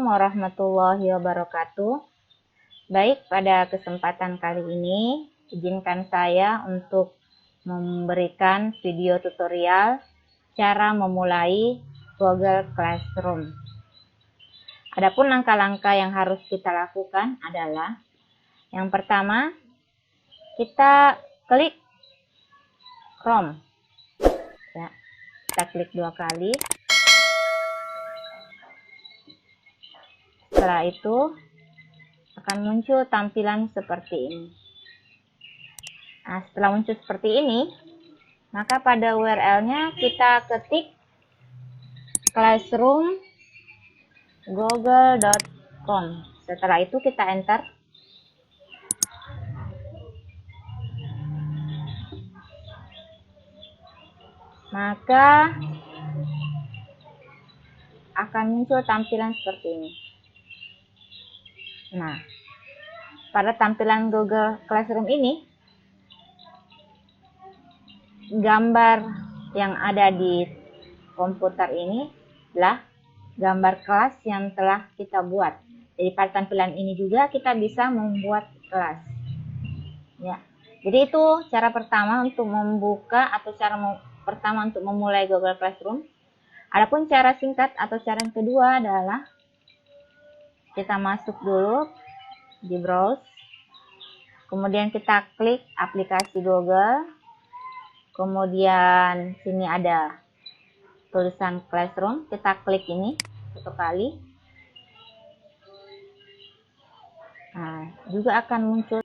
warahmatullahi wabarakatuh. Baik, pada kesempatan kali ini, izinkan saya untuk memberikan video tutorial cara memulai Google Classroom. Adapun langkah-langkah yang harus kita lakukan adalah, yang pertama, kita klik Chrome. Ya, kita klik 2 kali. Setelah itu akan muncul tampilan seperti ini. Nah, setelah muncul seperti ini, maka pada URL-nya kita ketik classroom.google.com. Setelah itu kita enter. Maka akan muncul tampilan seperti ini. Nah, pada tampilan Google Classroom ini, gambar yang ada di komputer ini adalah gambar kelas yang telah kita buat. Jadi pada tampilan ini juga kita bisa membuat kelas. Ya. Jadi itu cara pertama untuk membuka atau cara pertama untuk memulai Google Classroom. Adapun cara singkat atau cara yang kedua adalah kita masuk dulu di browse, kemudian kita klik aplikasi Google, kemudian sini ada tulisan Classroom, kita klik ini 1 kali. Nah, juga akan muncul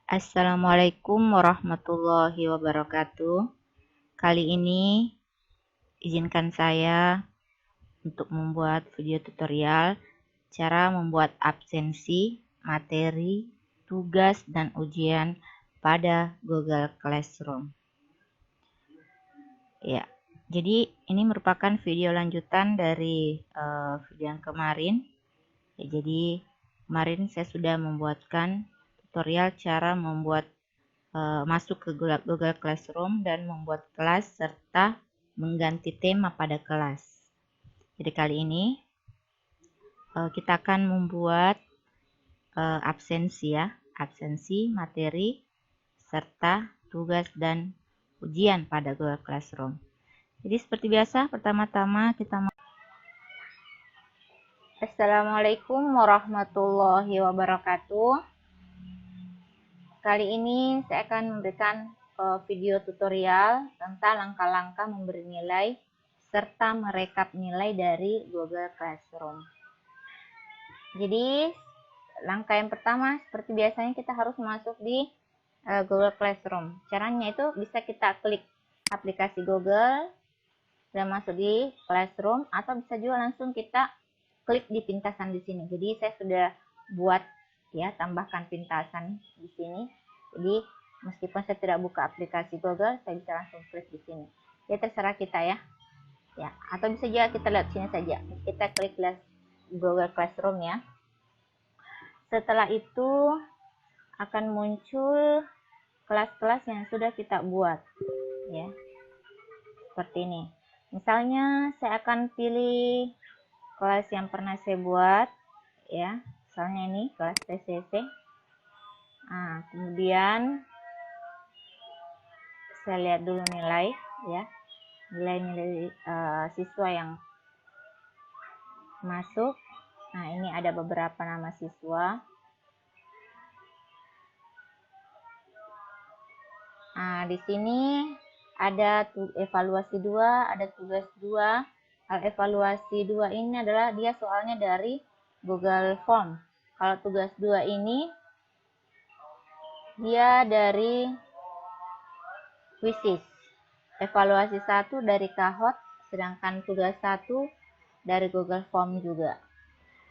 Assalamualaikum warahmatullahi wabarakatuh. Kali ini izinkan saya untuk membuat video tutorial cara membuat absensi, materi, tugas, dan ujian pada Google Classroom. Ya, jadi ini merupakan video lanjutan dari video yang kemarin. Ya, jadi kemarin saya sudah membuatkan tutorial cara membuat masuk ke Google Classroom dan membuat kelas serta mengganti tema pada kelas. Jadi kali ini kita akan membuat absensi ya, absensi, materi, serta tugas dan ujian pada Google Classroom. Jadi seperti biasa, pertama-tama kita Assalamualaikum warahmatullahi wabarakatuh. Kali ini saya akan memberikan video tutorial tentang langkah-langkah memberi nilai serta merekap nilai dari Google Classroom. Jadi langkah yang pertama, seperti biasanya kita harus masuk di Google Classroom. Caranya itu bisa kita klik aplikasi Google dan masuk di Classroom, atau bisa juga langsung kita klik di pintasan di sini. Jadi saya sudah buat ya, tambahkan pintasan di sini. Jadi meskipun saya tidak buka aplikasi Google, saya bisa langsung klik di sini. Ya, terserah kita ya. Ya, atau bisa juga kita lihat sini saja. Kita klik Google Classroom ya. Setelah itu akan muncul kelas-kelas yang sudah kita buat ya. Seperti ini. Misalnya saya akan pilih kelas yang pernah saya buat ya. Misalnya ini kelas TCC. Nah, kemudian saya lihat dulu nilai ya. Nilai-nilai siswa yang masuk. Nah, ini ada beberapa nama siswa. Nah, di sini ada evaluasi 2, ada tugas 2. Hal evaluasi 2 ini adalah dia soalnya dari Google Form. Kalau tugas 2 ini dia dari Quizzes. Evaluasi 1 dari Kahoot, sedangkan tugas 1 dari Google Form juga.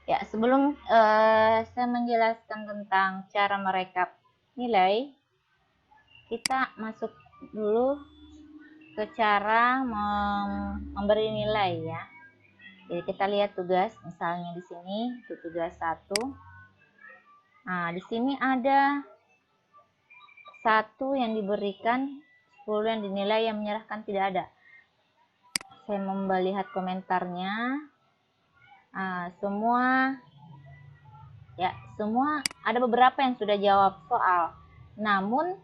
Ya, sebelum saya menjelaskan tentang cara merekap nilai, kita masuk dulu ke cara memberi nilai ya. Jadi kita lihat tugas, misalnya di sini itu tugas 1. Nah, di sini ada 1 yang diberikan, 10 yang dinilai, yang menyerahkan tidak ada. Saya melihat komentarnya. semua ada beberapa yang sudah jawab soal, namun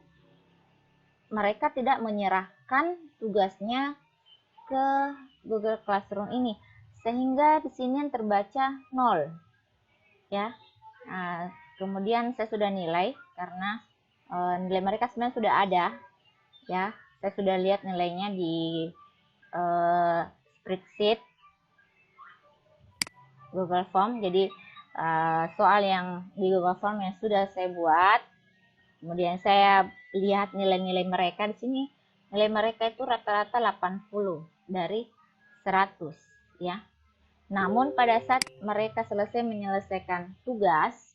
mereka tidak menyerahkan tugasnya ke Google Classroom ini, sehingga di sini yang terbaca 0 ya. Kemudian saya sudah nilai karena nilai mereka sebenarnya sudah ada ya. Saya sudah lihat nilainya di spreadsheet Google Form. Jadi soal yang di Google Form yang sudah saya buat, kemudian saya lihat nilai-nilai mereka di sini. Nilai mereka itu rata-rata 80 dari 100 ya. Namun pada saat mereka selesai menyelesaikan tugas,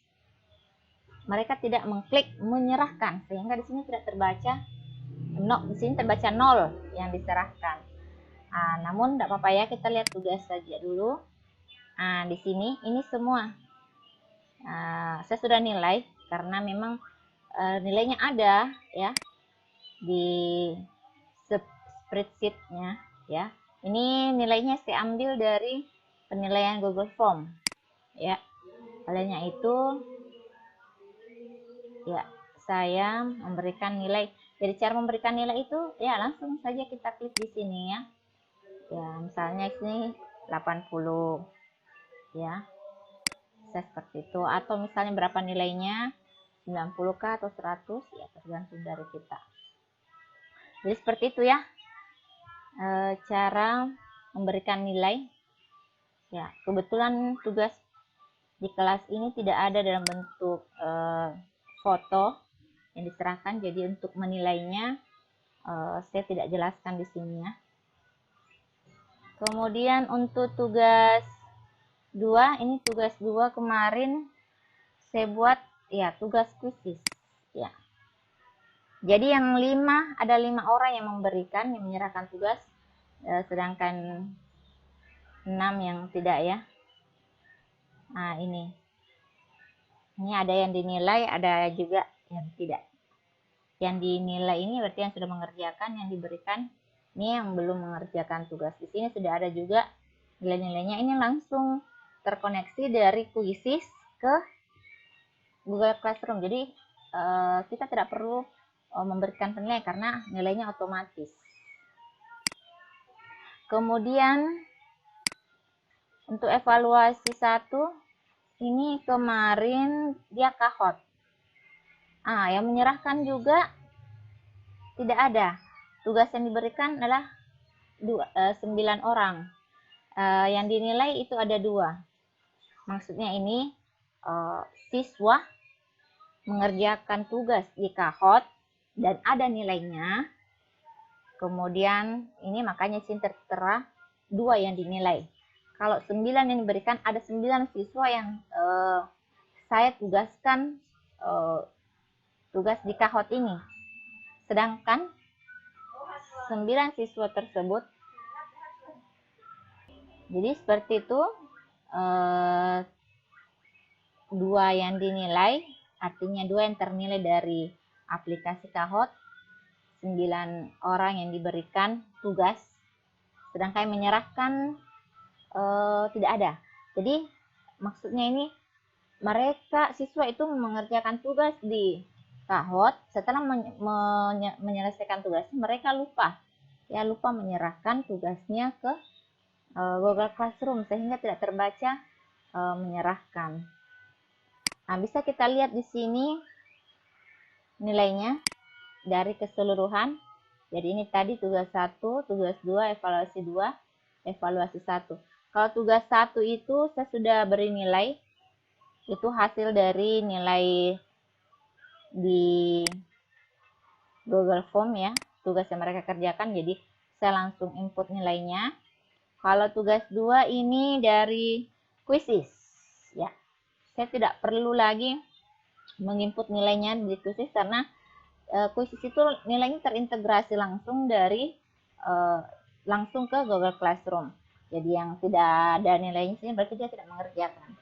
mereka tidak mengklik menyerahkan, sehingga di sini tidak terbaca di sini terbaca 0 yang diserahkan. Namun tidak apa-apa ya, kita lihat tugas saja dulu. Di sini ini semua saya sudah nilai karena memang nilainya ada ya di spreadsheetnya ya. Ini nilainya saya ambil dari penilaian Google Form ya. Olehnya itu ya, saya memberikan nilai. Jadi cara memberikan nilai itu ya langsung saja kita klik di sini ya. Ya, misalnya ini 80 ya. Saya seperti itu, atau misalnya berapa nilainya, 90 kah atau 100 ya, tergantung dari kita. Jadi seperti itu ya cara memberikan nilai ya. Kebetulan tugas di kelas ini tidak ada dalam bentuk foto yang diserahkan, jadi untuk menilainya saya tidak jelaskan di sini ya. Kemudian untuk tugas 2, ini tugas 2 kemarin saya buat ya tugas khusus ya. Jadi yang ada 5 orang yang memberikan, yang menyerahkan tugas, sedangkan 6 yang tidak ya. Ini ada yang dinilai, ada juga yang tidak. Yang dinilai ini berarti yang sudah mengerjakan, yang diberikan ini yang belum mengerjakan tugas. Di sini sudah ada juga nilai-nilainya. Ini langsung terkoneksi dari Quizzes ke Google Classroom. Jadi kita tidak perlu memberikan penilaian karena nilainya otomatis. Kemudian untuk evaluasi 1, ini kemarin dia Kahoot. Yang menyerahkan juga tidak ada. Tugas yang diberikan adalah 9 orang. Yang dinilai itu ada 2. Maksudnya ini siswa mengerjakan tugas di Kahoot dan ada nilainya. Kemudian ini makanya sini tertera 2 yang dinilai. Kalau 9 yang diberikan, ada 9 siswa yang saya tugaskan tugas di Kahoot ini. Sedangkan 9 siswa tersebut, jadi seperti itu, 2 yang dinilai, artinya 2 yang ternilai dari aplikasi Kahoot, 9 orang yang diberikan tugas, sedangkan yang menyerahkan tidak ada. Jadi maksudnya ini mereka siswa itu mengerjakan tugas di Kahoot, setelah menyelesaikan tugasnya mereka lupa menyerahkan tugasnya ke Google Classroom, sehingga tidak terbaca menyerahkan. Bisa kita lihat di sini nilainya dari keseluruhan. Jadi ini tadi tugas 1, tugas 2, evaluasi 2, evaluasi 1. Kalau tugas 1 itu saya sudah beri nilai, itu hasil dari nilai di Google Form ya, tugas yang mereka kerjakan, jadi saya langsung input nilainya. Kalau tugas 2 ini dari Quizzes ya, saya tidak perlu lagi menginput nilainya di Quizzes karena Quizzes itu nilainya terintegrasi langsung dari langsung ke Google Classroom. Jadi yang tidak ada nilainya sini berarti dia tidak mengerjakan.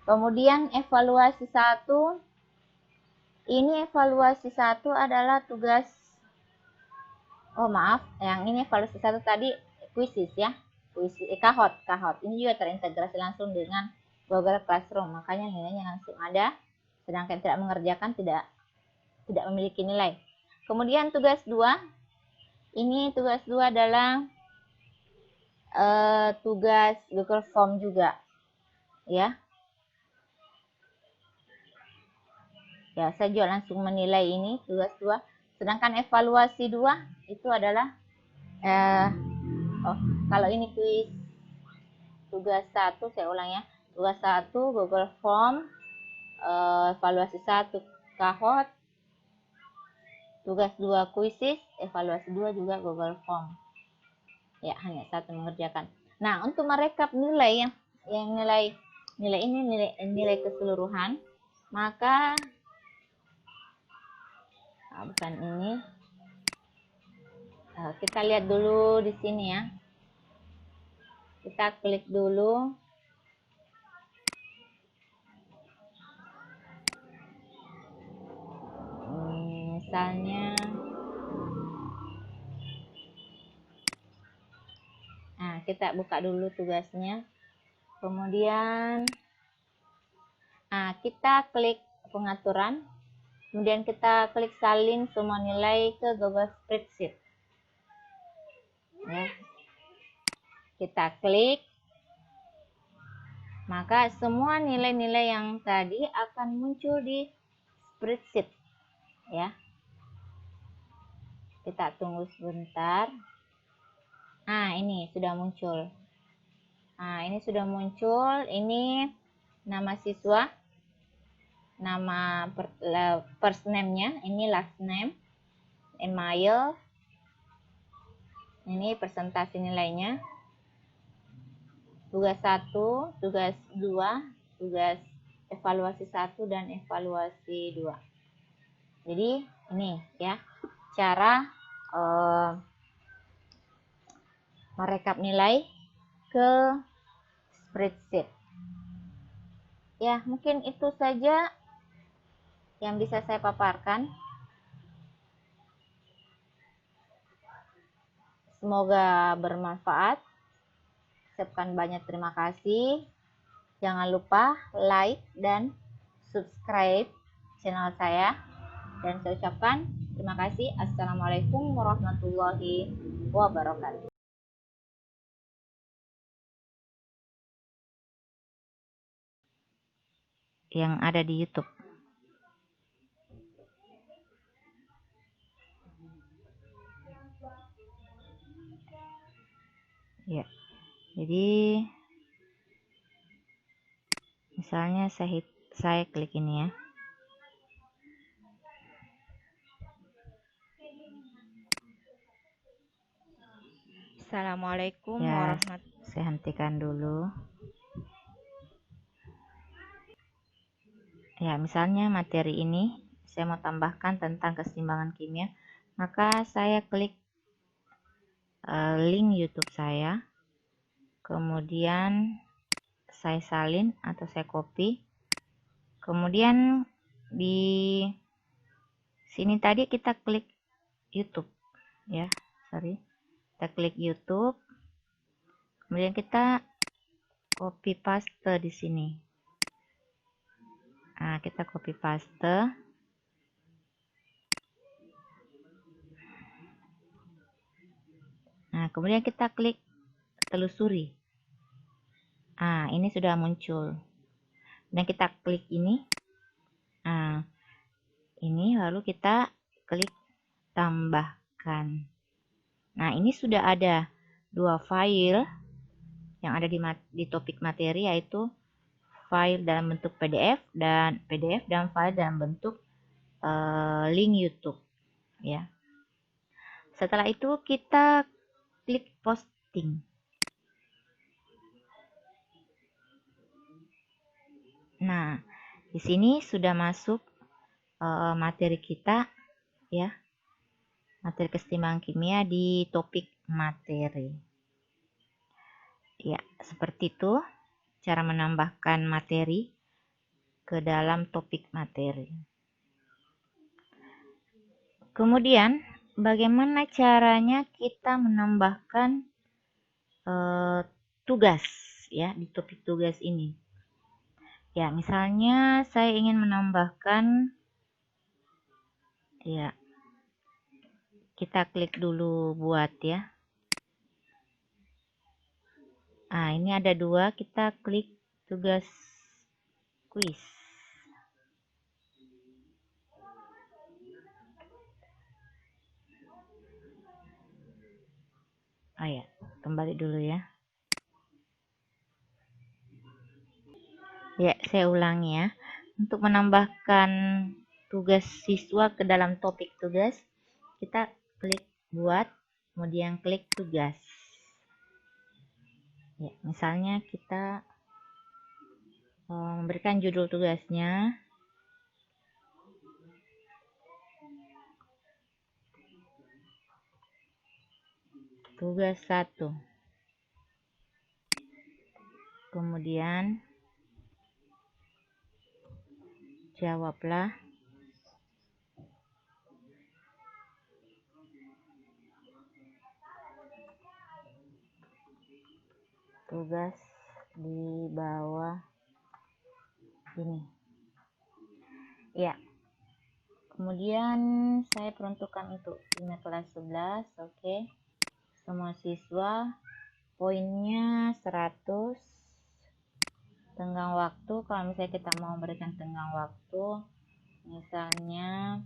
Kemudian evaluasi 1, ini evaluasi 1 adalah tugas, yang ini evaluasi 1 tadi Quizzes ya. Kahoot. Ini juga terintegrasi langsung dengan Google Classroom, makanya nilainya langsung ada, sedangkan tidak mengerjakan tidak memiliki nilai. Kemudian tugas 2, ini tugas 2 adalah tugas Google Form juga, ya. Ya, saya juga langsung menilai ini tugas 2. Sedangkan evaluasi 2 itu adalah kalau ini kuis tugas 1, saya ulang ya. Tugas 1 Google Form, evaluasi 1 Kahoot, tugas 2 kuisis, evaluasi 2 juga Google Form. Ya, hanya satu mengerjakan. Nah, untuk merekap nilai yang nilai ini nilai keseluruhan, maka bukan ini. Kita lihat dulu di sini ya. Kita klik dulu. Misalnya, nah kita buka dulu tugasnya. Kemudian, kita klik pengaturan. Kemudian kita klik salin semua nilai ke Google Spreadsheet. Ya. Kita klik, maka semua nilai-nilai yang tadi akan muncul di spreadsheet, ya. Kita tunggu sebentar. Ini sudah muncul. Ini sudah muncul. Ini nama siswa, nama first name-nya, ini last name, email, ini presentasi nilainya. Tugas 1, tugas 2, tugas evaluasi 1 dan evaluasi 2. Jadi ini ya cara merekap nilai ke spreadsheet. Ya, mungkin itu saja yang bisa saya paparkan. Semoga bermanfaat. Ucapkan banyak terima kasih. Jangan lupa like dan subscribe channel saya. Dan saya ucapkan terima kasih. Assalamualaikum warahmatullahi wabarakatuh. Yang ada di YouTube. Ya. Jadi misalnya saya klik ini ya. Assalamualaikum Ya, saya hentikan dulu. Ya, misalnya materi ini saya mau tambahkan tentang keseimbangan kimia, maka saya klik link YouTube saya. Kemudian saya salin atau saya copy. Kemudian di sini tadi kita klik YouTube ya, kita klik YouTube. Kemudian kita copy paste di sini. Kita copy paste. Kemudian kita klik telusuri. Ini sudah muncul. Dan kita klik ini. Ini lalu kita klik tambahkan. Ini sudah ada 2 file yang ada di topik materi, yaitu file dalam bentuk PDF dan file dalam bentuk link YouTube ya. Setelah itu kita klik posting. Nah, di sini sudah masuk materi kita ya. Materi keseimbangan kimia di topik materi. Ya, seperti itu cara menambahkan materi ke dalam topik materi. Kemudian, bagaimana caranya kita menambahkan tugas ya, di topik tugas ini. Ya, misalnya saya ingin menambahkan, ya, kita klik dulu buat ya. Nah, ini ada 2, kita klik tugas kuis. Oh ya, kembali dulu ya. Ya, saya ulangi ya. Untuk menambahkan tugas siswa ke dalam topik tugas, kita klik buat, kemudian klik tugas. Ya, misalnya kita memberikan judul tugasnya. Tugas 1. Kemudian jawablah tugas di bawah ini. Ya. Kemudian saya peruntukkan untuk kelas 11, oke. Semua siswa, poinnya 100. Tenggang waktu, kalau misalnya kita mau memberikan tenggang waktu, misalnya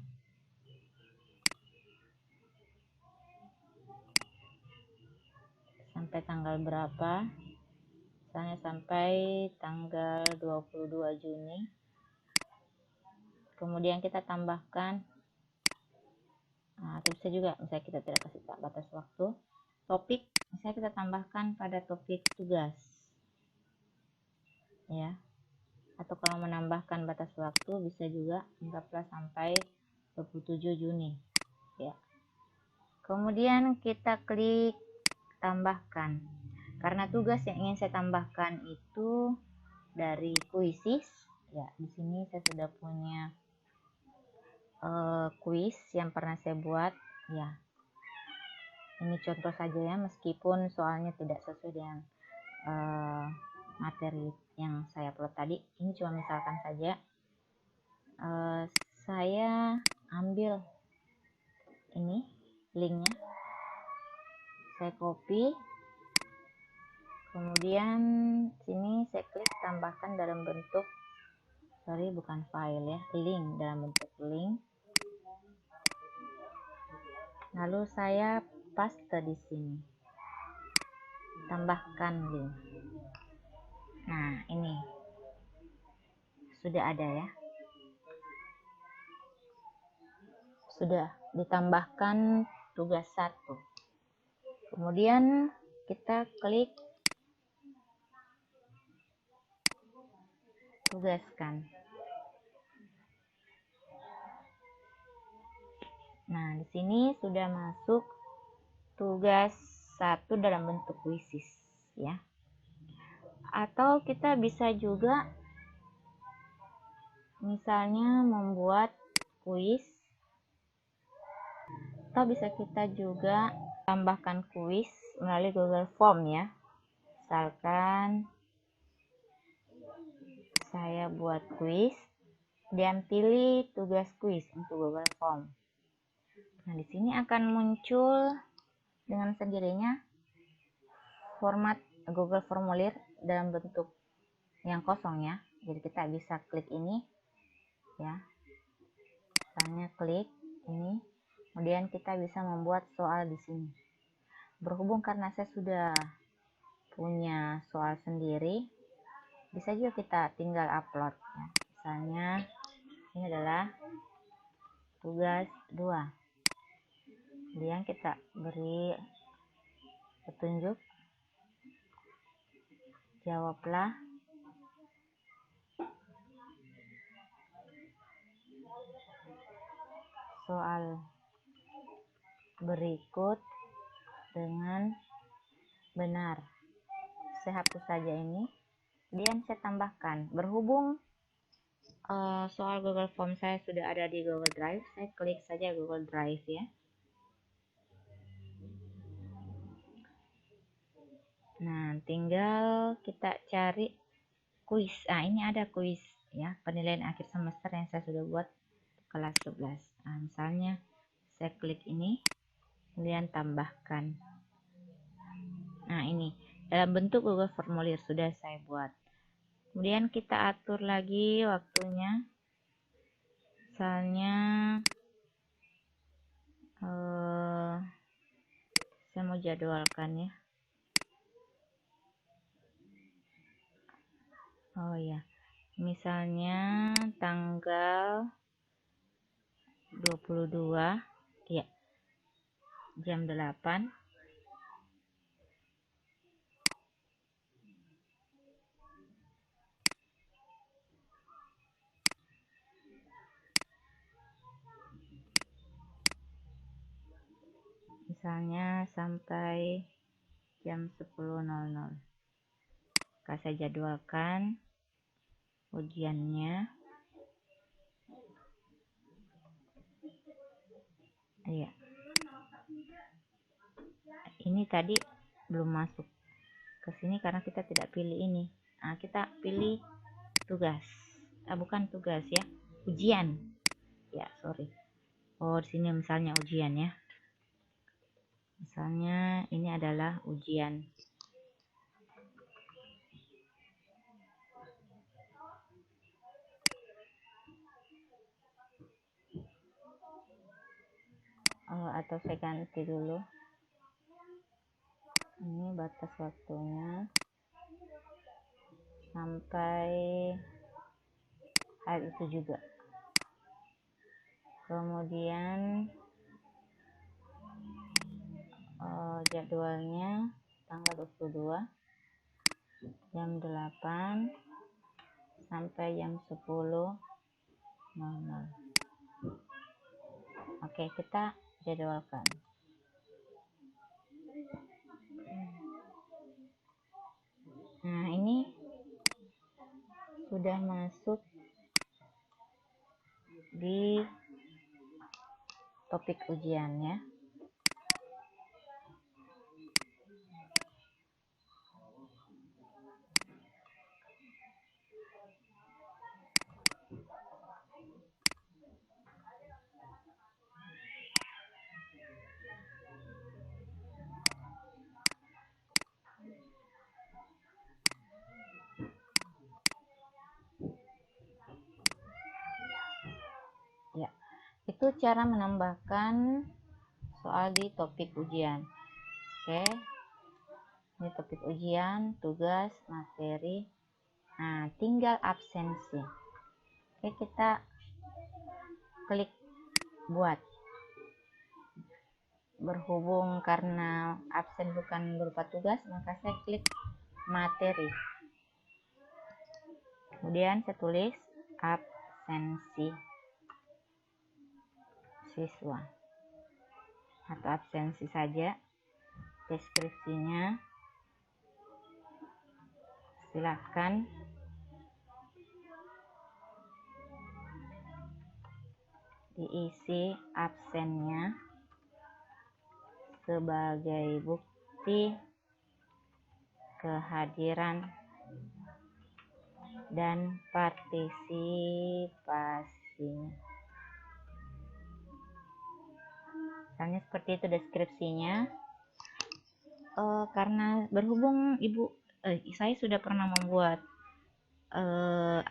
sampai tanggal berapa, misalnya sampai tanggal 22 Juni. Kemudian kita tambahkan, atau bisa juga misalnya kita tidak kasih batas waktu, topik, misalnya kita tambahkan pada topik tugas ya. Atau kalau menambahkan batas waktu bisa juga anggaplah sampai 27 Juni ya. Kemudian kita klik tambahkan. Karena tugas yang ingin saya tambahkan itu dari kuisis ya. Di sini saya sudah punya kuis yang pernah saya buat ya. Ini contoh saja ya, meskipun soalnya tidak sesuai dengan materi yang saya upload tadi. Ini cuma misalkan saja. Saya ambil ini linknya, saya copy, kemudian sini saya klik tambahkan dalam bentuk, bukan file ya, link, dalam bentuk link. Lalu saya paste di sini, tambahkan link. Nah, ini sudah ada ya, sudah ditambahkan tugas 1. Kemudian kita klik tugaskan. Nah, di sini sudah masuk tugas 1 dalam bentuk kuisis ya. Atau kita bisa juga misalnya membuat kuis, atau bisa kita juga tambahkan kuis melalui Google Form ya. Misalkan saya buat kuis dan pilih tugas kuis untuk Google Form. Nah, di sini akan muncul dengan sendirinya format Google Formulir dalam bentuk yang kosong ya. Jadi kita bisa klik ini ya. Misalnya klik ini, kemudian kita bisa membuat soal di sini. Berhubung karena saya sudah punya soal sendiri, bisa juga kita tinggal upload ya. Misalnya ini adalah tugas 2. Kemudian kita beri petunjuk, jawablah soal berikut dengan benar. Saya hapus saja ini, kemudian saya tambahkan. Berhubung soal Google Form saya sudah ada di Google Drive, saya klik saja Google Drive ya. Nah, tinggal kita cari kuis. Ini ada kuis ya, penilaian akhir semester yang saya sudah buat kelas 11. Misalnya saya klik ini, kemudian tambahkan. Nah, ini dalam bentuk Google Formulir sudah saya buat. Kemudian kita atur lagi waktunya. Misalnya saya mau jadwalkan ya. Oh ya, misalnya tanggal 22 ya, jam 8. Misalnya sampai jam 10.00. Saya jadwalkan ujiannya. Iya. Ini tadi belum masuk ke sini karena kita tidak pilih ini. Kita pilih tugas. Bukan tugas ya, ujian. Ya, sorry. Oh, di sini misalnya ujian ya. Misalnya ini adalah ujian. Atau saya ganti dulu. Ini batas waktunya sampai hari itu juga. Kemudian jadwalnya tanggal 22 jam 8 sampai jam 10.00. Oke, kita jadwalkan. Nah, ini sudah masuk di topik ujian ya. Ya, itu cara menambahkan soal di topik ujian. Oke, ini topik ujian, tugas, materi. Nah, tinggal absensi. Oke, kita klik buat. Berhubung karena absen bukan berupa tugas, maka saya klik materi. Kemudian saya tulis absensi siswa atau absensi saja. Deskripsinya silahkan diisi absennya sebagai bukti kehadiran dan partisipasi. Misalnya seperti itu deskripsinya. Karena berhubung saya sudah pernah membuat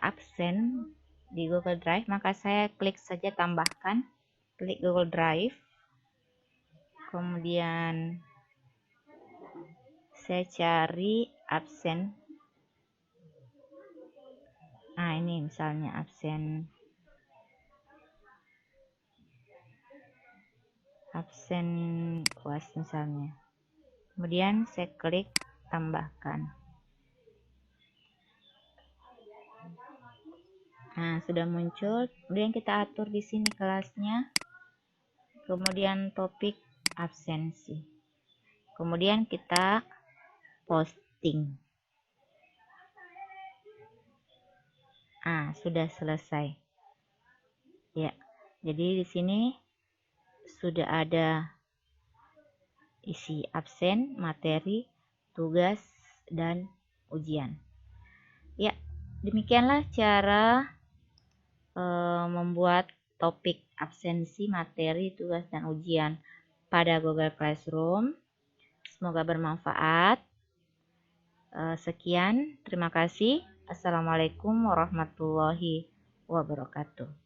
absen di Google Drive, maka saya klik saja tambahkan, klik Google Drive, kemudian saya cari absen. Ini misalnya absen UAS misalnya. Kemudian saya klik tambahkan. Sudah muncul. Kemudian kita atur di sini kelasnya. Kemudian topik absensi. Kemudian kita posting. Sudah selesai. Ya. Jadi di sini sudah ada isi absen, materi, tugas, dan ujian. Ya, demikianlah cara membuat topik absensi, materi, tugas, dan ujian pada Google Classroom. Semoga bermanfaat. Sekian, terima kasih. Assalamualaikum warahmatullahi wabarakatuh.